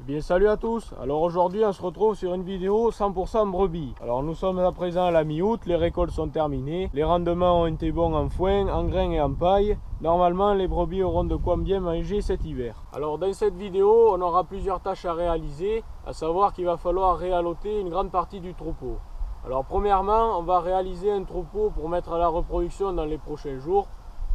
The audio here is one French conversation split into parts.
Bien salut à tous. Alors aujourd'hui on se retrouve sur une vidéo 100% brebis. Alors nous sommes à présent à la mi-août, les récoltes sont terminées, les rendements ont été bons en foin, en grains et en paille. Normalement les brebis auront de quoi bien manger cet hiver. Alors dans cette vidéo on aura plusieurs tâches à réaliser, à savoir qu'il va falloir réalloter une grande partie du troupeau. Alors premièrement on va réaliser un troupeau pour mettre à la reproduction dans les prochains jours.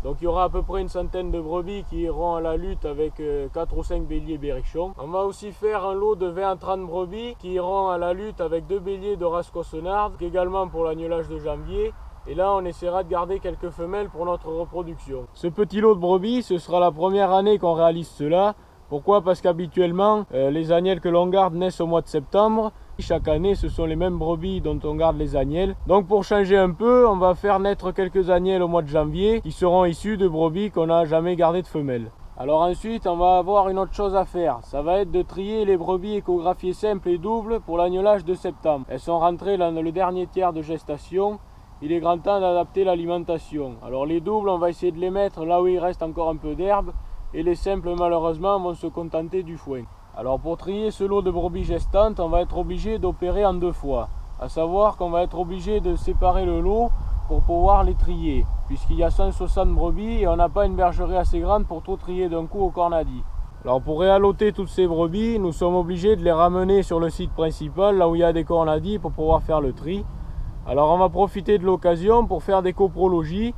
Donc il y aura à peu près une centaine de brebis qui iront à la lutte avec 4 ou 5 béliers berrichons. On va aussi faire un lot de 20 à 30 brebis qui iront à la lutte avec 2 béliers de race caussonarde, également pour l'agnelage de janvier. Et là on essaiera de garder quelques femelles pour notre reproduction. Ce petit lot de brebis, ce sera la première année qu'on réalise cela. Pourquoi? Parce qu'habituellement les agnelles que l'on garde naissent au mois de septembre. Chaque année ce sont les mêmes brebis dont on garde les agnelles. Donc pour changer un peu, on va faire naître quelques agnelles au mois de janvier qui seront issues de brebis qu'on n'a jamais gardées de femelles. Alors ensuite on va avoir une autre chose à faire, ça va être de trier les brebis échographiées simples et doubles pour l'agnelage de septembre. Elles sont rentrées dans le dernier tiers de gestation, il est grand temps d'adapter l'alimentation. Alors les doubles on va essayer de les mettre là où il reste encore un peu d'herbe et les simples malheureusement vont se contenter du foin. Alors pour trier ce lot de brebis gestantes, on va être obligé d'opérer en 2 fois. À savoir qu'on va être obligé de séparer le lot pour pouvoir les trier. Puisqu'il y a 160 brebis et on n'a pas une bergerie assez grande pour tout trier d'un coup au cornadi. Alors pour réalloter toutes ces brebis, nous sommes obligés de les ramener sur le site principal, là où il y a des cornadis pour pouvoir faire le tri. Alors on va profiter de l'occasion pour faire des coprologies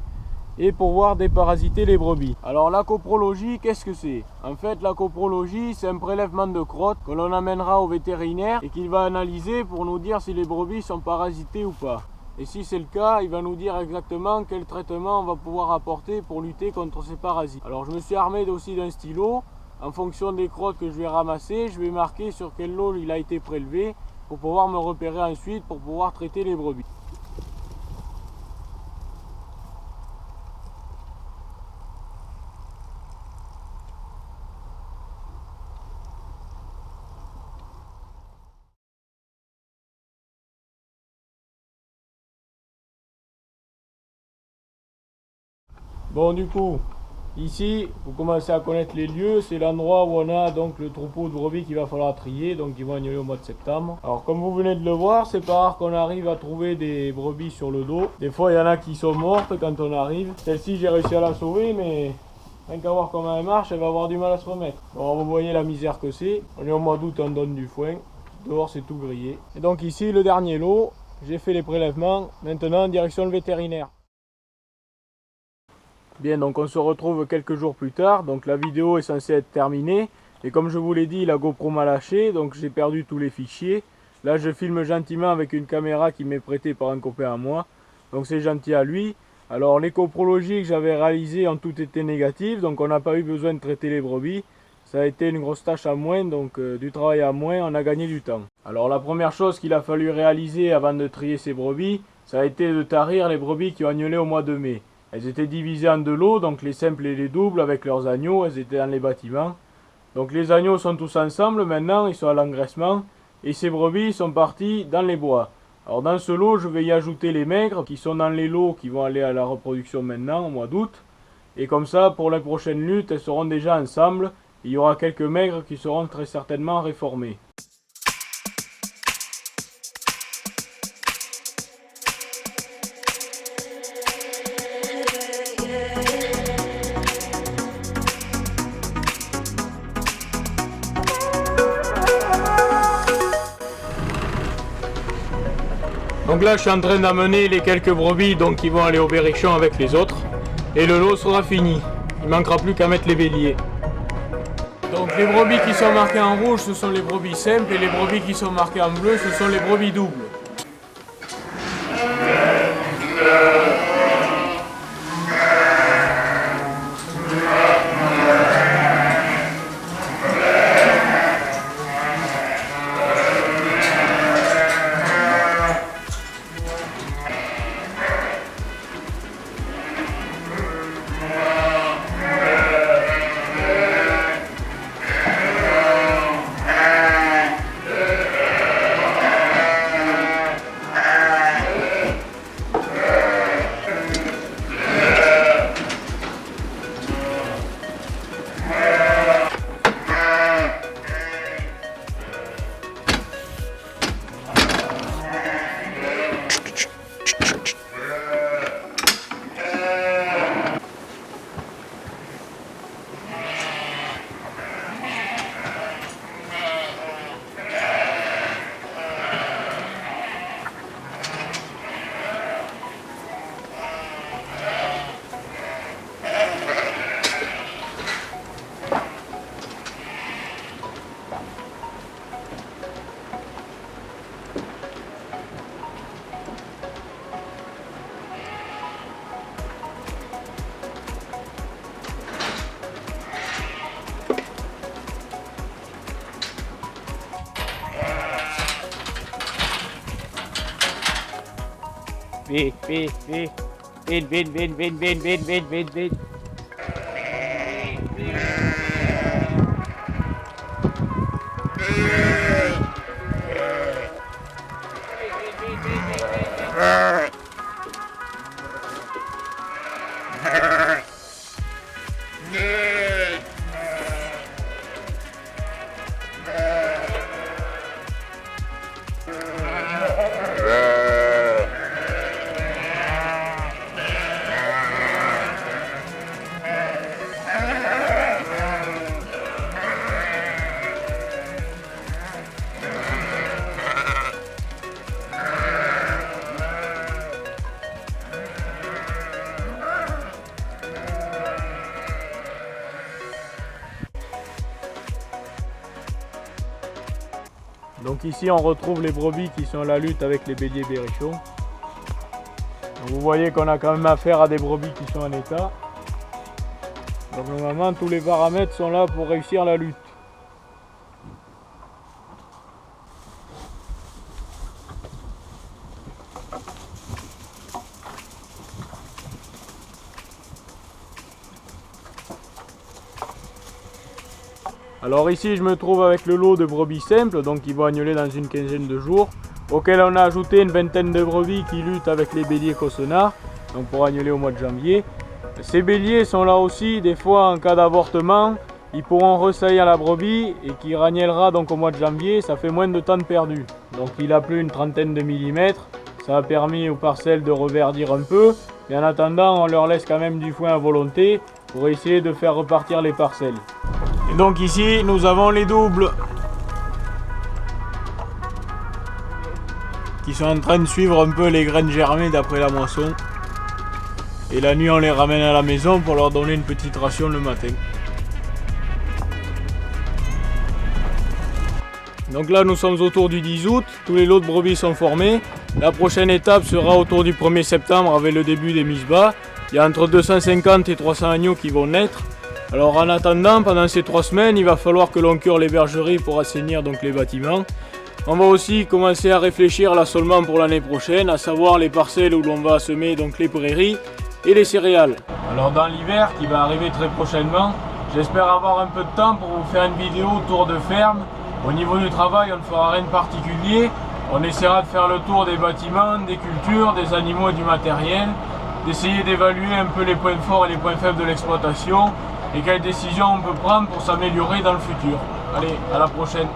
et pouvoir déparasiter les brebis. Alors la coprologie, qu'est-ce que c'est? En fait la coprologie c'est un prélèvement de crottes que l'on amènera au vétérinaire et qu'il va analyser pour nous dire si les brebis sont parasitées ou pas. Et si c'est le cas, il va nous dire exactement quel traitement on va pouvoir apporter pour lutter contre ces parasites. Alors je me suis armé aussi d'un stylo. En fonction des crottes que je vais ramasser, je vais marquer sur quel lot il a été prélevé pour pouvoir me repérer ensuite pour pouvoir traiter les brebis. Bon du coup, ici, vous commencez à connaître les lieux, c'est l'endroit où on a donc le troupeau de brebis qu'il va falloir trier, donc ils vont agneler au mois de septembre. Alors comme vous venez de le voir, c'est pas rare qu'on arrive à trouver des brebis sur le dos. Des fois il y en a qui sont mortes quand on arrive. Celle-ci j'ai réussi à la sauver, mais rien qu'à voir comment elle marche, elle va avoir du mal à se remettre. Bon, vous voyez la misère que c'est. On est au mois d'août, on donne du foin. Dehors c'est tout grillé. Et donc ici le dernier lot, j'ai fait les prélèvements. Maintenant direction le vétérinaire. Bien, donc on se retrouve quelques jours plus tard, donc la vidéo est censée être terminée, et comme je vous l'ai dit, la GoPro m'a lâché, donc j'ai perdu tous les fichiers. Là je filme gentiment avec une caméra qui m'est prêtée par un copain à moi, donc c'est gentil à lui. Alors les coprologies que j'avais réalisées ont toutes été négatives, donc on n'a pas eu besoin de traiter les brebis. Ça a été une grosse tâche à moins, donc du travail à moins, on a gagné du temps. Alors la première chose qu'il a fallu réaliser avant de trier ces brebis, ça a été de tarir les brebis qui ont agnelé au mois de mai. Elles étaient divisées en 2 lots, donc les simples et les doubles avec leurs agneaux, elles étaient dans les bâtiments. Donc les agneaux sont tous ensemble maintenant, ils sont à l'engraissement, et ces brebis sont parties dans les bois. Alors dans ce lot, je vais y ajouter les maigres qui sont dans les lots qui vont aller à la reproduction maintenant, au mois d'août. Et comme ça, pour la prochaine lutte, elles seront déjà ensemble. Il y aura quelques maigres qui seront très certainement réformés. Donc là je suis en train d'amener les quelques brebis donc, qui vont aller au berrichon avec les autres. Et le lot sera fini. Il ne manquera plus qu'à mettre les béliers. Donc les brebis qui sont marquées en rouge ce sont les brebis simples et les brebis qui sont marquées en bleu ce sont les brebis doubles. Vite. Donc ici on retrouve les brebis qui sont à la lutte avec les béliers berrichons. Donc vous voyez qu'on a quand même affaire à des brebis qui sont en état. Donc normalement tous les paramètres sont là pour réussir la lutte. Alors ici je me trouve avec le lot de brebis simples, donc qui vont agneler dans une quinzaine de jours, auquel on a ajouté une vingtaine de brebis qui luttent avec les béliers cossenards, donc pour agneler au mois de janvier. Ces béliers sont là aussi, des fois en cas d'avortement, ils pourront ressaillir la brebis et qui ragnellera donc au mois de janvier, ça fait moins de temps de perdu. Donc il a plu une trentaine de millimètres, ça a permis aux parcelles de reverdir un peu, mais en attendant on leur laisse quand même du foin à volonté pour essayer de faire repartir les parcelles. Et donc ici nous avons les doubles qui sont en train de suivre un peu les graines germées d'après la moisson. Et la nuit on les ramène à la maison pour leur donner une petite ration le matin. Donc là nous sommes autour du 10 août, tous les lots de brebis sont formés. La prochaine étape sera autour du 1er septembre avec le début des mises bas. Il y a entre 250 et 300 agneaux qui vont naître. Alors en attendant, pendant ces 3 semaines, il va falloir que l'on cure les bergeries pour assainir donc les bâtiments. On va aussi commencer à réfléchir à l'assolement pour l'année prochaine, à savoir les parcelles où l'on va semer donc les prairies et les céréales. Alors dans l'hiver qui va arriver très prochainement, j'espère avoir un peu de temps pour vous faire une vidéo tour de ferme. Au niveau du travail, on ne fera rien de particulier. On essaiera de faire le tour des bâtiments, des cultures, des animaux et du matériel, d'essayer d'évaluer un peu les points forts et les points faibles de l'exploitation et quelles décisions on peut prendre pour s'améliorer dans le futur. Allez, à la prochaine!